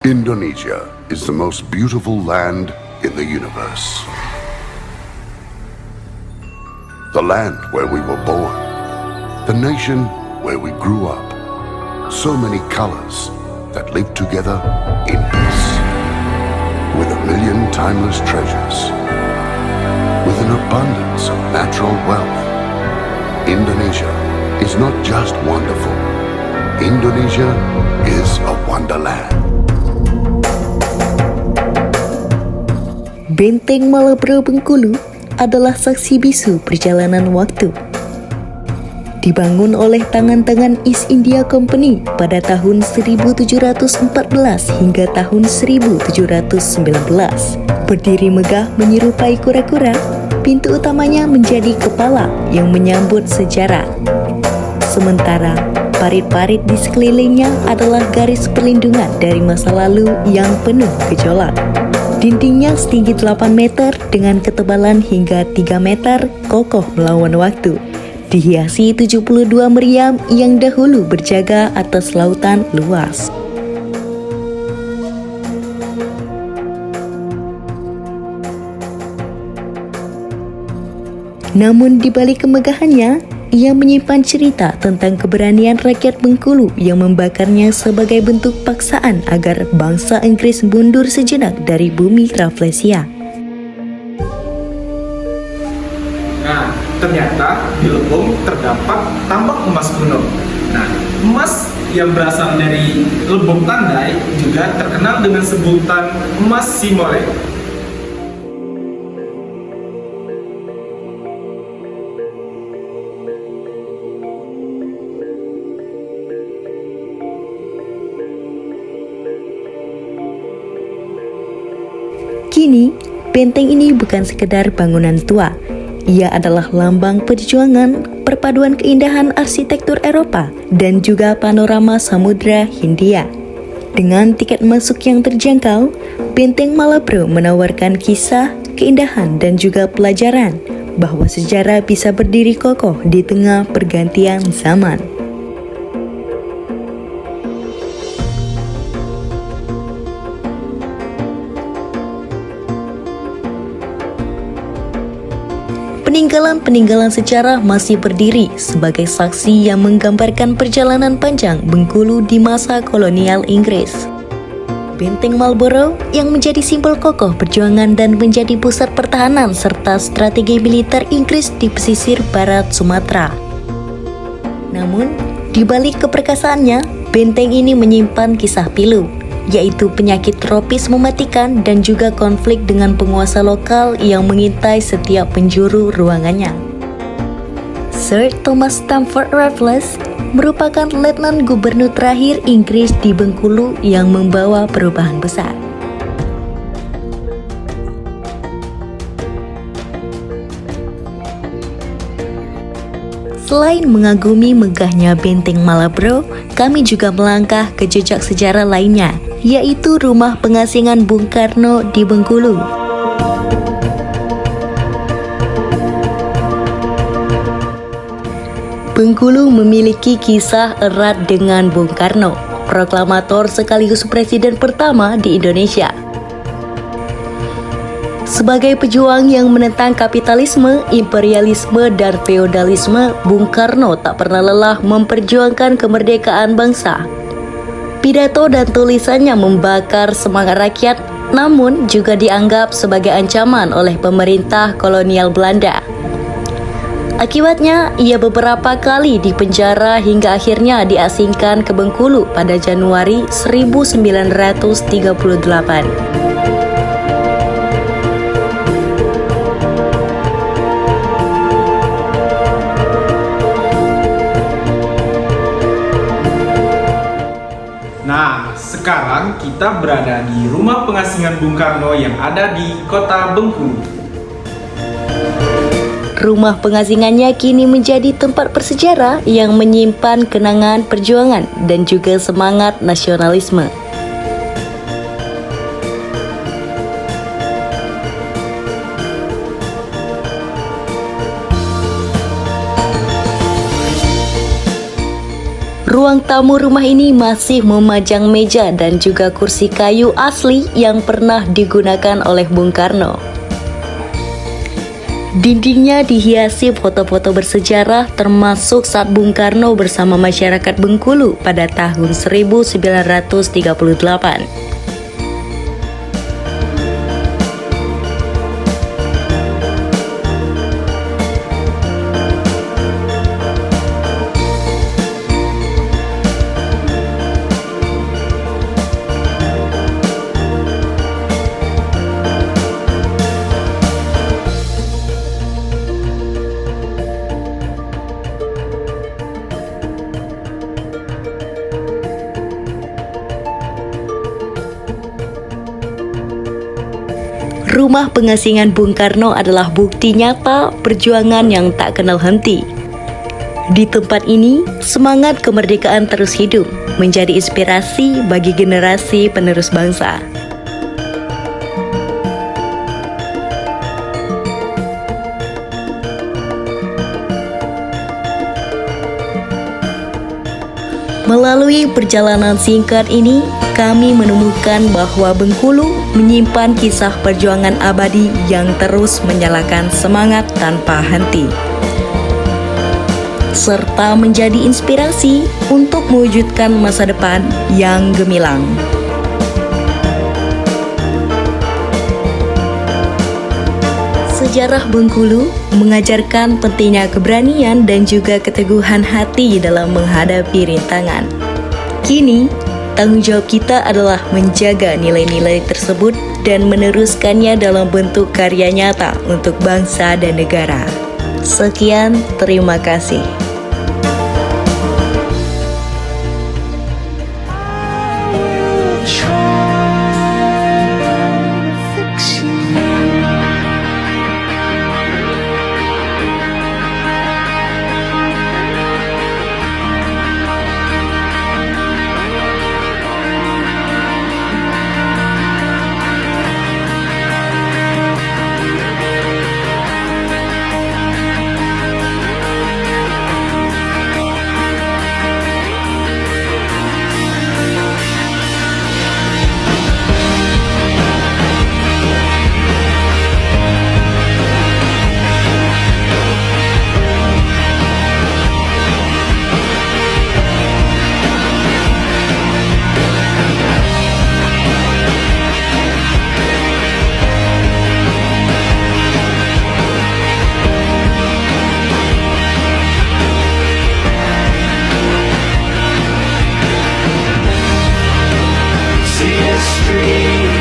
Indonesia is the most beautiful land in the universe. The land where we were born. The nation where we grew up. So many colors that live together in peace. With a million timeless treasures. With an abundance of natural wealth. Indonesia is not just wonderful. Indonesia is a wonderland. Benteng Malabro Bengkulu adalah saksi bisu perjalanan waktu. Dibangun oleh tangan-tangan East India Company pada tahun 1714 hingga tahun 1719. Berdiri megah menyerupai kura-kura, pintu utamanya menjadi kepala yang menyambut sejarah. Sementara parit-parit di sekelilingnya adalah garis perlindungan dari masa lalu yang penuh gejolak. Dindingnya setinggi 8 meter dengan ketebalan hingga 3 meter, kokoh melawan waktu. Dihiasi 72 meriam yang dahulu berjaga atas lautan luas. Namun di balik kemegahannya, ia menyimpan cerita tentang keberanian rakyat Bengkulu yang membakarnya sebagai bentuk paksaan agar bangsa Inggris mundur sejenak dari bumi Rafflesia. Nah, ternyata di Lebong terdapat tambak emas kuno. Nah, emas yang berasal dari Lebong Tandai juga terkenal dengan sebutan emas Simolek. Kini, benteng ini bukan sekedar bangunan tua. Ia adalah lambang perjuangan, perpaduan keindahan arsitektur Eropa, dan juga panorama Samudra Hindia. Dengan tiket masuk yang terjangkau, Benteng Malabro menawarkan kisah, keindahan, dan juga pelajaran bahwa sejarah bisa berdiri kokoh di tengah pergantian zaman. Peninggalan-peninggalan sejarah masih berdiri sebagai saksi yang menggambarkan perjalanan panjang Bengkulu di masa kolonial Inggris. Benteng Marlborough yang menjadi simbol kokoh perjuangan dan menjadi pusat pertahanan serta strategi militer Inggris di pesisir barat Sumatera. Namun, di balik keperkasaannya, benteng ini menyimpan kisah pilu, yaitu penyakit tropis mematikan dan juga konflik dengan penguasa lokal yang mengintai setiap penjuru ruangannya. Sir Thomas Stamford Raffles merupakan letnan gubernur terakhir Inggris di Bengkulu yang membawa perubahan besar. Selain mengagumi megahnya Benteng Malabro, kami juga melangkah ke jejak sejarah lainnya, yaitu rumah pengasingan Bung Karno di Bengkulu. Bengkulu memiliki kisah erat dengan Bung Karno, proklamator sekaligus presiden pertama di Indonesia. Sebagai pejuang yang menentang kapitalisme, imperialisme, dan feodalisme, Bung Karno tak pernah lelah memperjuangkan kemerdekaan bangsa. Pidato dan tulisannya membakar semangat rakyat, namun juga dianggap sebagai ancaman oleh pemerintah kolonial Belanda. Akibatnya, ia beberapa kali dipenjara hingga akhirnya diasingkan ke Bengkulu pada Januari 1938. Nah, sekarang kita berada di rumah pengasingan Bung Karno yang ada di kota Bengkulu. Rumah pengasingannya kini menjadi tempat bersejarah yang menyimpan kenangan perjuangan dan juga semangat nasionalisme. Ruang tamu rumah ini masih memajang meja dan juga kursi kayu asli yang pernah digunakan oleh Bung Karno. Dindingnya dihiasi foto-foto bersejarah termasuk saat Bung Karno bersama masyarakat Bengkulu pada tahun 1938. Rumah pengasingan Bung Karno adalah bukti nyata perjuangan yang tak kenal henti. Di tempat ini, semangat kemerdekaan terus hidup, menjadi inspirasi bagi generasi penerus bangsa. Melalui perjalanan singkat ini, kami menemukan bahwa Bengkulu menyimpan kisah perjuangan abadi yang terus menyalakan semangat tanpa henti, serta menjadi inspirasi untuk mewujudkan masa depan yang gemilang. Sejarah Bengkulu mengajarkan pentingnya keberanian dan juga keteguhan hati dalam menghadapi rintangan. Kini, tanggung jawab kita adalah menjaga nilai-nilai tersebut dan meneruskannya dalam bentuk karya nyata untuk bangsa dan negara. Sekian, terima kasih. See a street